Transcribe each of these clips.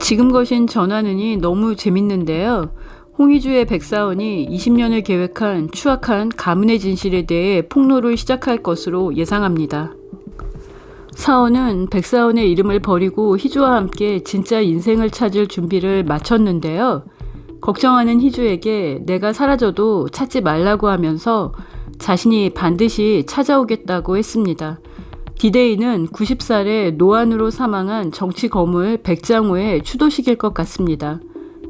지금 거신 전하느니 너무 재밌는데요. 홍의주의 백사원이 20년을 계획한 추악한 가문의 진실에 대해 폭로를 시작할 것으로 예상합니다. 사원은 백사원의 이름을 버리고 희주와 함께 진짜 인생을 찾을 준비를 마쳤는데요. 걱정하는 희주에게 내가 사라져도 찾지 말라고 하면서 자신이 반드시 찾아오겠다고 했습니다. 디데이는 90살에 노안으로 사망한 정치 거물 백장호의 추도식일 것 같습니다.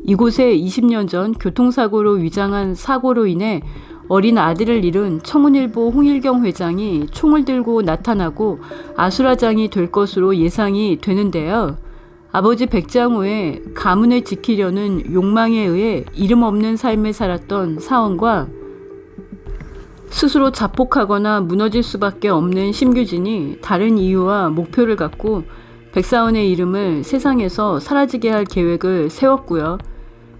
이곳에 20년 전 교통사고로 위장한 사고로 인해 어린 아들을 잃은 청운일보 홍일경 회장이 총을 들고 나타나고 아수라장이 될 것으로 예상이 되는데요. 아버지 백장호의 가문을 지키려는 욕망에 의해 이름 없는 삶을 살았던 사원과 스스로 자폭하거나 무너질 수밖에 없는 심규진이 다른 이유와 목표를 갖고 백사원의 이름을 세상에서 사라지게 할 계획을 세웠고요.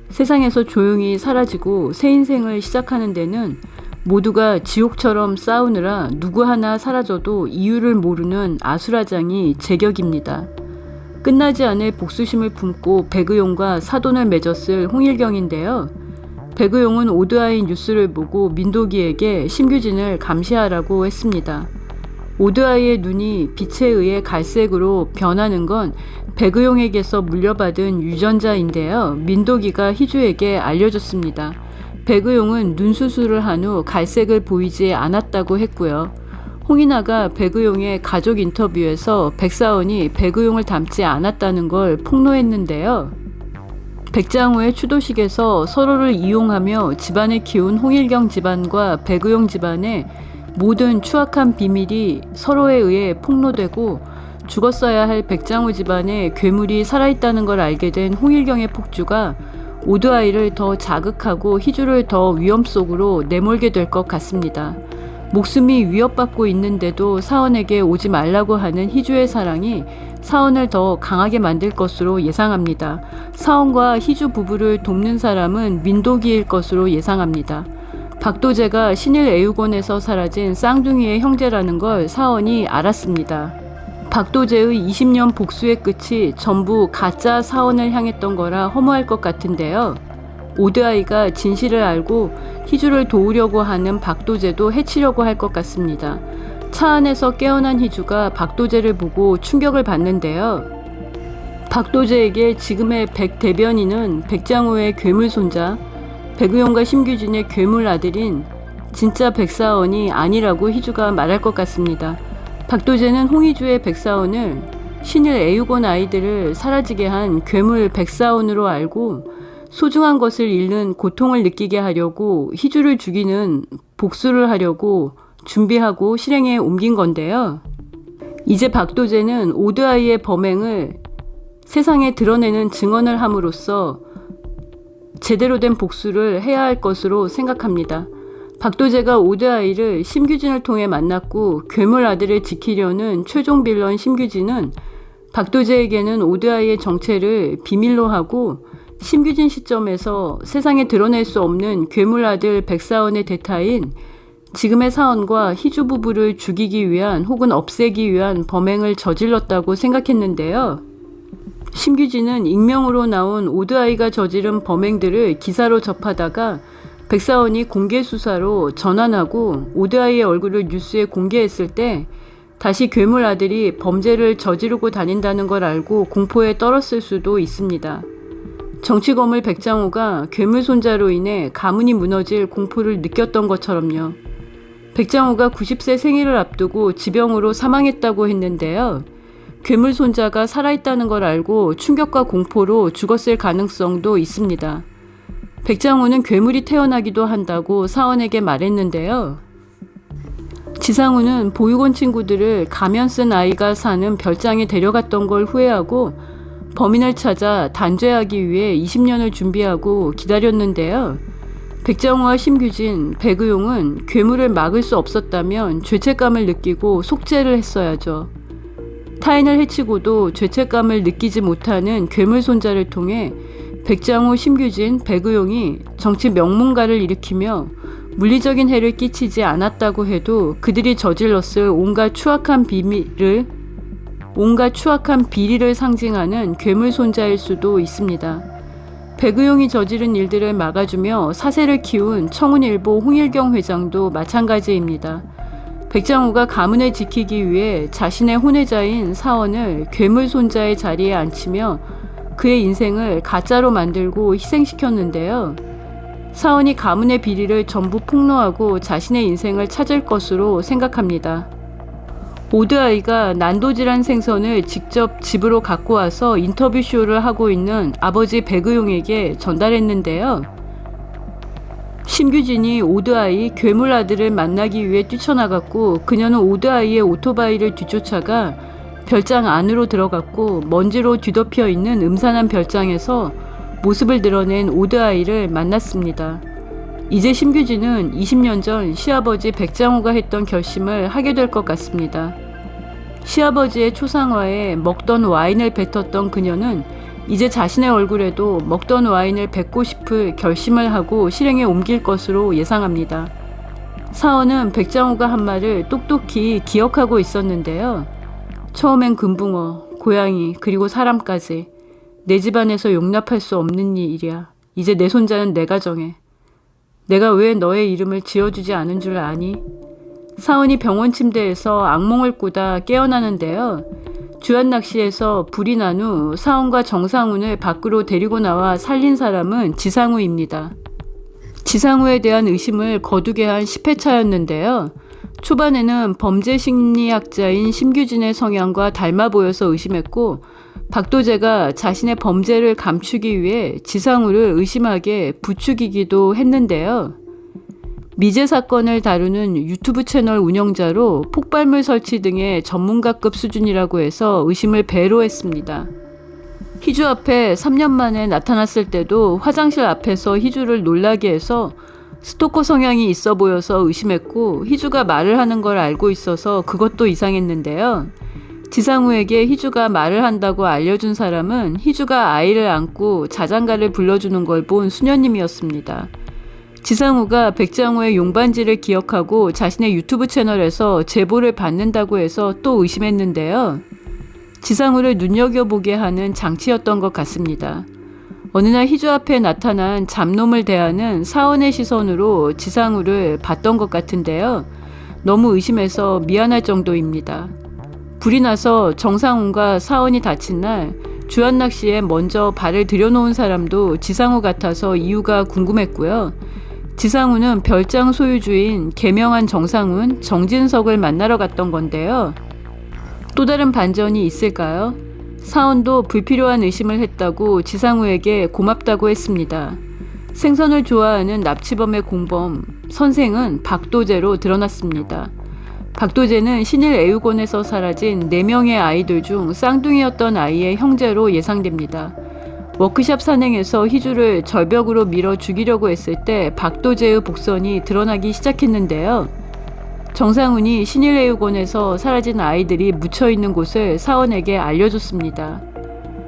세상에서 조용히 사라지고 새 인생을 시작하는 데는 모두가 지옥처럼 싸우느라 누구 하나 사라져도 이유를 모르는 아수라장이 제격입니다. 끝나지 않을 복수심을 품고 백의용과 사돈을 맺었을 홍일경인데요. 백의용은 오드아이 뉴스를 보고 민도기에게 심규진을 감시하라고 했습니다. 오드아이의 눈이 빛에 의해 갈색으로 변하는 건 백의용에게서 물려받은 유전자인데요. 민도기가 희주에게 알려줬습니다. 백의용은 눈 수술을 한 후 갈색을 보이지 않았다고 했고요. 홍인아가 백의용의 가족 인터뷰에서 백사원이 백의용을 닮지 않았다는 걸 폭로했는데요. 백장호의 추도식에서 서로를 이용하며 집안을 키운 홍일경 집안과 백의용 집안의 모든 추악한 비밀이 서로에 의해 폭로되고 죽었어야 할 백장호 집안의 괴물이 살아있다는 걸 알게 된 홍일경의 폭주가 오드아이를 더 자극하고 희주를 더 위험 속으로 내몰게 될 것 같습니다. 목숨이 위협받고 있는데도 사원에게 오지 말라고 하는 희주의 사랑이 사원을 더 강하게 만들 것으로 예상합니다. 사원과 희주 부부를 돕는 사람은 민도기일 것으로 예상합니다. 박도재가 신일 애육원에서 사라진 쌍둥이의 형제라는 걸 사원이 알았습니다. 박도재의 20년 복수의 끝이 전부 가짜 사원을 향했던 거라 허무할 것 같은데요. 오드아이가 진실을 알고 희주를 도우려고 하는 박도재도 해치려고 할 것 같습니다. 차 안에서 깨어난 희주가 박도재를 보고 충격을 받는데요. 박도재에게 지금의 백 대변인은 백장호의 괴물 손자, 백의용과 심규진의 괴물 아들인 진짜 백사원이 아니라고 희주가 말할 것 같습니다. 박도재는 홍희주의 백사원을 신일 애육원 아이들을 사라지게 한 괴물 백사원으로 알고 소중한 것을 잃는 고통을 느끼게 하려고 희주를 죽이는 복수를 하려고 준비하고 실행에 옮긴 건데요. 이제 박도재는 오드아이의 범행을 세상에 드러내는 증언을 함으로써 제대로 된 복수를 해야 할 것으로 생각합니다. 박도재가 오드아이를 심규진을 통해 만났고 괴물 아들을 지키려는 최종 빌런 심규진은 박도재에게는 오드아이의 정체를 비밀로 하고 심규진 시점에서 세상에 드러낼 수 없는 괴물 아들 백사원의 대타인 지금의 사원과 희주 부부를 죽이기 위한 혹은 없애기 위한 범행을 저질렀다고 생각했는데요. 심규진은 익명으로 나온 오드아이가 저지른 범행들을 기사로 접하다가 백사원이 공개 수사로 전환하고 오드아이의 얼굴을 뉴스에 공개했을 때 다시 괴물 아들이 범죄를 저지르고 다닌다는 걸 알고 공포에 떨었을 수도 있습니다. 정치거물 백장호가 괴물 손자로 인해 가문이 무너질 공포를 느꼈던 것처럼요. 백장호가 90세 생일을 앞두고 지병으로 사망했다고 했는데요. 괴물 손자가 살아있다는 걸 알고 충격과 공포로 죽었을 가능성도 있습니다. 백장호는 괴물이 태어나기도 한다고 사원에게 말했는데요. 지상우는 보육원 친구들을 가면 쓴 아이가 사는 별장에 데려갔던 걸 후회하고 범인을 찾아 단죄하기 위해 20년을 준비하고 기다렸는데요. 백장호와 심규진, 백의용은 괴물을 막을 수 없었다면 죄책감을 느끼고 속죄를 했어야죠. 타인을 해치고도 죄책감을 느끼지 못하는 괴물 손자를 통해 백장호, 심규진, 백의용이 정치 명문가를 일으키며 물리적인 해를 끼치지 않았다고 해도 그들이 저질렀을 온갖 추악한 비밀을 온갖 추악한 비리를 상징하는 괴물 손자일 수도 있습니다. 백의용이 저지른 일들을 막아주며 사세를 키운 청운일보 홍일경 회장도 마찬가지입니다. 백장호가 가문을 지키기 위해 자신의 혼외자인 사원을 괴물 손자의 자리에 앉히며 그의 인생을 가짜로 만들고 희생시켰는데요. 사원이 가문의 비리를 전부 폭로하고 자신의 인생을 찾을 것으로 생각합니다. 오드아이가 난도질한 생선을 직접 집으로 갖고 와서 인터뷰쇼를 하고 있는 아버지 백의용에게 전달했는데요. 심규진이 오드아이 괴물 아들을 만나기 위해 뛰쳐나갔고 그녀는 오드아이의 오토바이를 뒤쫓아가 별장 안으로 들어갔고 먼지로 뒤덮여 있는 음산한 별장에서 모습을 드러낸 오드아이를 만났습니다. 이제 심규진은 20년 전 시아버지 백장호가 했던 결심을 하게 될 것 같습니다. 시아버지의 초상화에 먹던 와인을 뱉었던 그녀는 이제 자신의 얼굴에도 먹던 와인을 뱉고 싶을 결심을 하고 실행에 옮길 것으로 예상합니다. 사원은 백장호가 한 말을 똑똑히 기억하고 있었는데요. 처음엔 금붕어, 고양이, 그리고 사람까지 내 집안에서 용납할 수 없는 일이야. 이제 내 손자는 내가 정해. 내가 왜 너의 이름을 지어주지 않은 줄 아니? 사원이 병원 침대에서 악몽을 꾸다 깨어나는데요. 주안낚시에서 불이 난 후 사원과 정상훈을 밖으로 데리고 나와 살린 사람은 지상우입니다. 지상우에 대한 의심을 거두게 한 10회차였는데요. 초반에는 범죄 심리학자인 심규진의 성향과 닮아 보여서 의심했고 박도재가 자신의 범죄를 감추기 위해 지상우를 의심하게 부추기기도 했는데요. 미제 사건을 다루는 유튜브 채널 운영자로 폭발물 설치 등의 전문가급 수준이라고 해서 의심을 배로 했습니다. 희주 앞에 3년 만에 나타났을 때도 화장실 앞에서 희주를 놀라게 해서 스토커 성향이 있어 보여서 의심했고 희주가 말을 하는 걸 알고 있어서 그것도 이상했는데요. 지상우에게 희주가 말을 한다고 알려준 사람은 희주가 아이를 안고 자장가를 불러주는 걸 본 수녀님이었습니다. 지상우가 백장호의 용반지를 기억하고 자신의 유튜브 채널에서 제보를 받는다고 해서 또 의심했는데요. 지상우를 눈여겨보게 하는 장치였던 것 같습니다. 어느 날 희주 앞에 나타난 잡놈을 대하는 사원의 시선으로 지상우를 봤던 것 같은데요. 너무 의심해서 미안할 정도입니다. 불이 나서 정상훈과 사원이 다친 날 주안낚시에 먼저 발을 들여놓은 사람도 지상우 같아서 이유가 궁금했고요. 지상우는 별장 소유주인 개명한 정상훈, 정진석을 만나러 갔던 건데요. 또 다른 반전이 있을까요? 사원도 불필요한 의심을 했다고 지상우에게 고맙다고 했습니다. 생선을 좋아하는 납치범의 공범, 선생은 박도재로 드러났습니다. 박도재는 신일애육원에서 사라진 4명의 아이들 중 쌍둥이였던 아이의 형제로 예상됩니다. 워크샵 산행에서 희주를 절벽으로 밀어 죽이려고 했을 때 박도재의 복선이 드러나기 시작했는데요. 정상훈이 신일애육원에서 사라진 아이들이 묻혀있는 곳을 사원에게 알려줬습니다.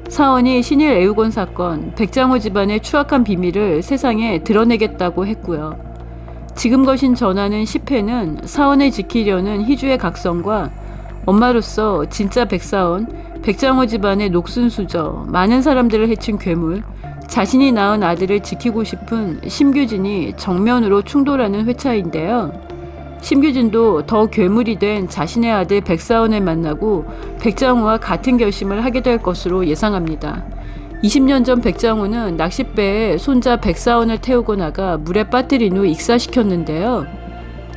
사원이 신일애육원 사건, 백장호 집안의 추악한 비밀을 세상에 드러내겠다고 했고요. 지금 거신 전하는 10회는 사원을 지키려는 희주의 각성과 엄마로서 진짜 백사원, 백장호 집안의 녹순수저, 많은 사람들을 해친 괴물, 자신이 낳은 아들을 지키고 싶은 심규진이 정면으로 충돌하는 회차인데요. 심규진도 더 괴물이 된 자신의 아들 백사원을 만나고 백장호와 같은 결심을 하게 될 것으로 예상합니다. 20년 전 백장호는 낚싯배에 손자 백사원을 태우고 나가 물에 빠뜨린 후 익사시켰는데요.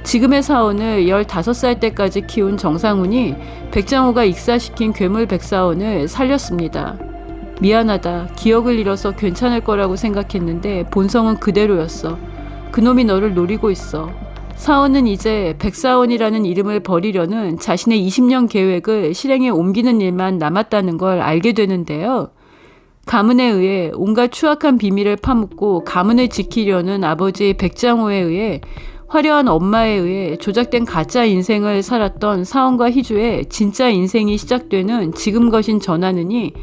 지금의 사원을 15살 때까지 키운 정상훈이 백장호가 익사시킨 괴물 백사원을 살렸습니다. 미안하다. 기억을 잃어서 괜찮을 거라고 생각했는데 본성은 그대로였어. 그놈이 너를 노리고 있어. 사원은 이제 백사원이라는 이름을 버리려는 자신의 20년 계획을 실행에 옮기는 일만 남았다는 걸 알게 되는데요. 가문에 의해 온갖 추악한 비밀을 파묻고 가문을 지키려는 아버지 백장호에 의해 화려한 엄마에 의해 조작된 가짜 인생을 살았던 사원과 희주의 진짜 인생이 시작되는 지금 거신 전하느니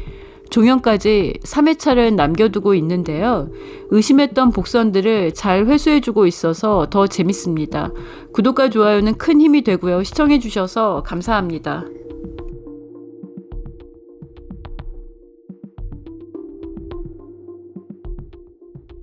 종영까지 3회차를 남겨두고 있는데요. 의심했던 복선들을 잘 회수해주고 있어서 더 재밌습니다. 구독과 좋아요는 큰 힘이 되고요. 시청해주셔서 감사합니다.